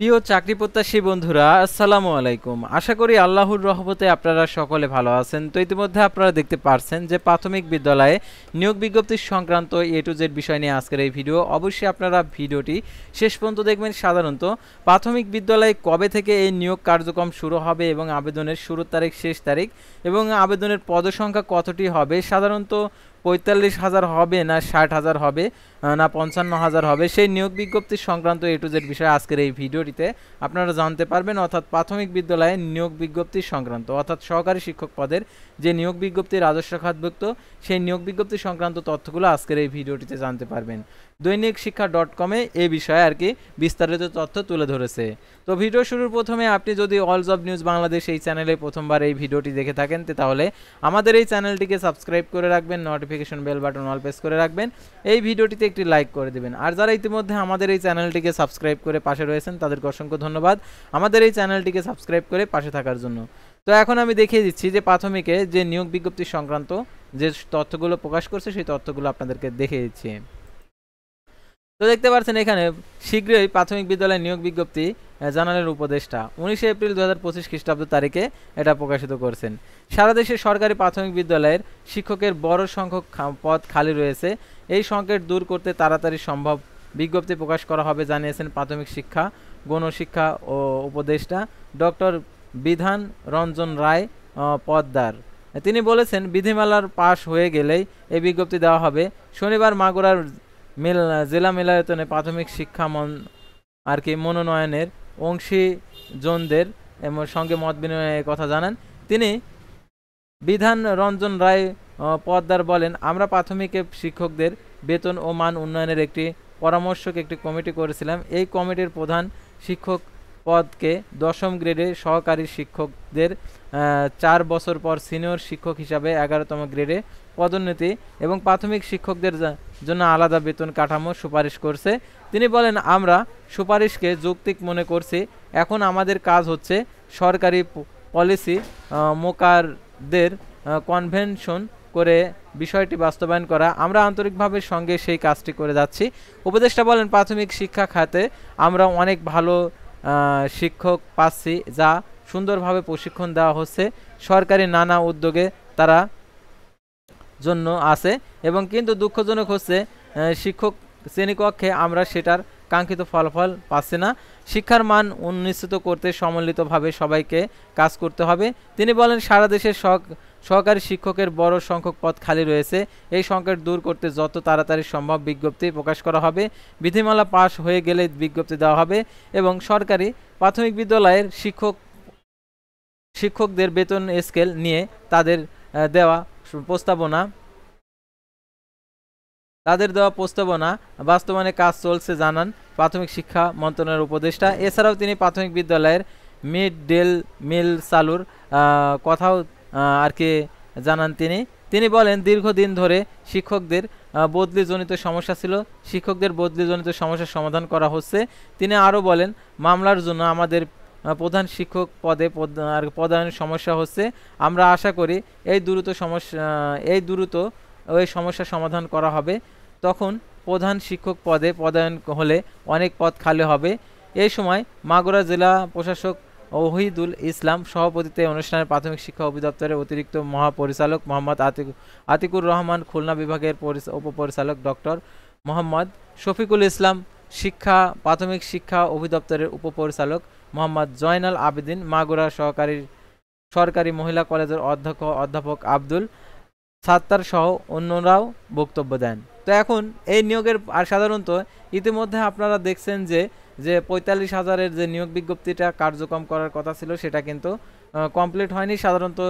প্রিয় চাকরি প্রত্যাশী বন্ধুরা, আসসালামু আলাইকুম। আশা করি আল্লাহর রহমতে আপনারা সকলে ভালো আছেন। তো ইতিমধ্যে আপনারা দেখতে পারছেন যে প্রাথমিক বিদ্যালয়ে নিয়োগ বিজ্ঞপ্তি সংক্রান্ত এ টু জেড বিষয় নিয়ে আজকের এই ভিডিও। অবশ্যই আপনারা ভিডিওটি শেষ পর্যন্ত দেখবেন। সাধারণত প্রাথমিক বিদ্যালয়ে কবে থেকে এই নিয়োগ কার্যক্রম শুরু হবে এবং আবেদনের শুরুর তারিখ, শেষ তারিখ এবং আবেদনের পদসংখ্যা কতটি হবে, সাধারণত ৪৫,০০০ হবে না ৬০,০০০ হবে না ৫৫,০০০ হবে, সেই নিয়োগ বিজ্ঞপ্তি সংক্রান্ত এ টু জেড বিষয়ে আজকের এই ভিডিওটিতে আপনারা জানতে পারবেন। অর্থাৎ প্রাথমিক বিদ্যালয়ে নিয়োগ বিজ্ঞপ্তি সংক্রান্ত অর্থাৎ সহকারী শিক্ষক পদের যে নিয়োগ বিজ্ঞপ্তি রাজস্ব খাতভুক্ত, সেই নিয়োগ বিজ্ঞপ্তি সংক্রান্ত তথ্যগুলো আজকের এই ভিডিওটিতে জানতে পারবেন। দৈনিক শিক্ষা .com-এ এই বিষয়ে বিস্তারিত তথ্য তুলে ধরেছে। তো ভিডিও শুরুর প্রথমে আপনি যদি অল জব নিউজ বাংলাদেশ এই চ্যানেলে প্রথমবার এই ভিডিওটি দেখে থাকেন তাহলে আমাদের এই চ্যানেলটিকে সাবস্ক্রাইব করে রাখবেন, notification bell button all press করে রাখবেন, এই ভিডিওটিতে একটি লাইক করে দেবেন। আর যারা ইতিমধ্যে আমাদের এই চ্যানেলটিকে সাবস্ক্রাইব করে পাশে রয়েছেন তাদেরকে অসংখ্য ধন্যবাদ আমাদের এই চ্যানেলটিকে সাবস্ক্রাইব করে পাশে থাকার জন্য। তো এখন আমি দেখিয়ে দিচ্ছি যে প্রাথমিকে যে নিয়োগ বিজ্ঞপ্তি সংক্রান্ত যে তথ্যগুলো প্রকাশ করছে সেই তথ্যগুলো আপনাদেরকে দেখিয়ে দিচ্ছি। তো দেখতে পাচ্ছেন এখানে শীঘ্রই প্রাথমিক বিদ্যালয় নিয়োগ বিজ্ঞপ্তি জানালেন উপদেষ্টা। 19 এপ্রিল 2025 খ্রিস্টাব্দ তারিখে এটা প্রকাশিত করছেন। সারা দেশে সরকারি প্রাথমিক বিদ্যালয়ের শিক্ষকের বড় সংখ্যক পদ খালি রয়েছে। এই সংকট দূর করতে তাড়াতাড়ি সম্ভব বিজ্ঞপ্তি প্রকাশ করা হবে জানিয়েছেন প্রাথমিক শিক্ষা গণশিক্ষা ও উপদেষ্টা ডক্টর বিধান রঞ্জন রায় পদ্মার। তিনি বলেছেন, বিধিমালার পাশ হয়ে গেলেই এই বিজ্ঞপ্তি দেওয়া হবে। শনিবার মাগুরার জেলা মিলায়তনে প্রাথমিক শিক্ষা মনোনয়নের অংশীজনদের সঙ্গে মত বিনিময়ের কথা জানান তিনি। বিধান রঞ্জন রায় পদ্মার বলেন, আমরা প্রাথমিকে শিক্ষকদের বেতন ও মান উন্নয়নের একটি পরামর্শক একটি কমিটি করেছিলাম। এই কমিটির প্রধান শিক্ষক পদকে ১০ম গ্রেডে সহকারী শিক্ষকদের ৪ বছর পর সিনিয়র শিক্ষক হিসাবে ১১তম গ্রেডে পদোন্নতি এবং প্রাথমিক শিক্ষকদের জন্য আলাদা বেতন কাঠামো সুপারিশ করছে। তিনি বলেন, আমরা সুপারিশকে যৌক্তিক মনে করছি। এখন আমাদের কাজ হচ্ছে সরকারি পলিসি মোকারদের কনভেনশন করে বিষয়টি বাস্তবায়ন করা। আমরা আন্তরিকভাবে সঙ্গে সেই কাজটি করে যাচ্ছি। উপদেষ্টা বলেন, প্রাথমিক শিক্ষা খাতে আমরা অনেক ভালো শিক্ষক পাচ্ছি, যা সুন্দরভাবে প্রশিক্ষণ দেওয়া হচ্ছে। সরকারি নানা উদ্যোগে তারা জন্য আছে এবং কিন্তু দুঃখজনক হচ্ছে শিক্ষক শ্রেণীকক্ষে আমরা সেটার কাঙ্ক্ষিত ফলাফল পাচ্ছি না। শিক্ষার মান উন্নীত করতে সম্মিলিতভাবে সবাইকে কাজ করতে হবে। তিনি বলেন, সারা দেশের সহকারী শিক্ষকের বড় সংখ্যক পদ খালি রয়েছে। এই সংকট দূর করতে যত তাড়াতাড়ি সম্ভব বিজ্ঞপ্তি প্রকাশ করা হবে। বিধিমালা পাশ হয়ে গেলে বিজ্ঞপ্তি দেওয়া হবে এবং সরকারি প্রাথমিক বিদ্যালয়ের শিক্ষকদের বেতন স্কেল নিয়ে তাদের দেওয়া প্রস্তাবনা বাস্তবায়নে কাজ চলছে জানান প্রাথমিক শিক্ষা মন্ত্রণালয়ের উপদেষ্টা। এছাড়াও তিনি প্রাথমিক বিদ্যালয়ের মিড ডে মিল চালুর কথাও জানান তিনি বলেন, দীর্ঘদিন ধরে শিক্ষকদের বদলিজনিত সমস্যা ছিল। শিক্ষকদের বদলিজনিত সমস্যার সমাধান করা হচ্ছে। তিনি আরও বলেন, মামলার জন্য আমাদের প্রধান শিক্ষক পদে পদায়নের সমস্যা হচ্ছে। আমরা আশা করি এই দ্রুত ওই সমস্যার সমাধান করা হবে। তখন প্রধান শিক্ষক পদে পদায়ন হলে অনেক পদ খালি হবে। এই সময় মাগুরা জেলা প্রশাসক ওহিদুল ইসলাম সভাপতিত্বে অনুষ্ঠানে প্রাথমিক শিক্ষা অধিদপ্তরের অতিরিক্ত মহাপরিচালক মোহাম্মদ আতিকুর রহমান, খুলনা বিভাগের উপপরিচালক ডক্টর মোহাম্মদ শফিকুল ইসলাম, প্রাথমিক শিক্ষা অধিদপ্তরের উপপরিচালক মোহাম্মদ জয়নাল আবেদিন, মাগুরা সরকারি মহিলা কলেজের অধ্যাপক আব্দুল সাত্তার সহ অন্যরাও বক্তব্য দেন। তো এখন এই নিয়োগের সাধারণত ইতিমধ্যে আপনারা দেখছেন যে ৪৫,০০০-এর যে নিয়োগ বিজ্ঞপ্তিটা কার্যক্রম করার কথা ছিল সেটা কিন্তু কমপ্লিট হয়নি। সাধারণত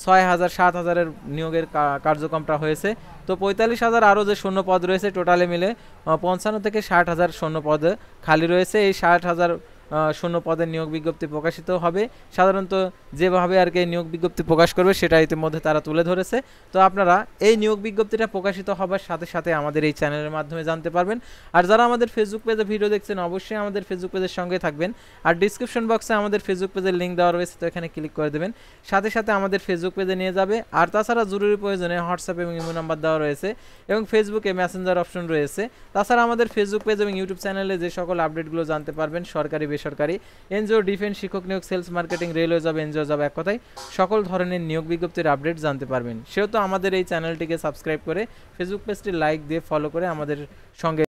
৬,০০০ ৭,০০০-এর নিয়োগের কার্যক্রমটা হয়েছে। তো ৪৫,০০০ আরও যে শূন্য পদ রয়েছে টোটালে মিলে ৫৫ থেকে ৬০,০০০ শূন্য পদ খালি রয়েছে। এই ৬০,০০০ শূন্য পদের নিয়োগ বিজ্ঞপ্তি প্রকাশিত হবে। সাধারণত যেভাবে নিয়োগ বিজ্ঞপ্তি প্রকাশ করবে সেটা ইতিমধ্যে তারা তুলে ধরেছে। তো আপনারা এই নিয়োগ বিজ্ঞপ্তিটা প্রকাশিত হবার সাথে সাথে আমাদের এই চ্যানেলের মাধ্যমে জানতে পারবেন। আর যারা আমাদের ফেসবুক পেজে ভিডিও দেখছেন অবশ্যই আমাদের ফেসবুক পেজের সঙ্গে থাকবেন। আর ডিসক্রিপশন বক্সে আমাদের ফেসবুক পেজের লিঙ্ক দেওয়া রয়েছে, তো এখানে ক্লিক করে দেবেন, সাথে সাথে আমাদের ফেসবুক পেজে নিয়ে যাবে। আর তাছাড়া জরুরি প্রয়োজনে হোয়াটসঅ্যাপ এবং ইমো নাম্বার দেওয়া রয়েছে এবং ফেসবুকে মেসেঞ্জার অপশন রয়েছে। তাছাড়া আমাদের ফেসবুক পেজ এবং ইউটিউব চ্যানেলে যে সকল আপডেটগুলো জানতে পারবেন সরকারি বেসরকারি, এনজিও, ডিফেন্স, শিক্ষক নিয়োগ, sales, marketing, railway job, NGO job, এক কথায় সকল ধরনের নিয়োগ বিজ্ঞপ্তির আপডেট জানতে পারবেন। সেহেতু আমাদের এই চ্যানেলটিকে সাবস্ক্রাইব করে ফেসবুক পেজটি লাইক দিয়ে ফলো করে আমাদের সঙ্গে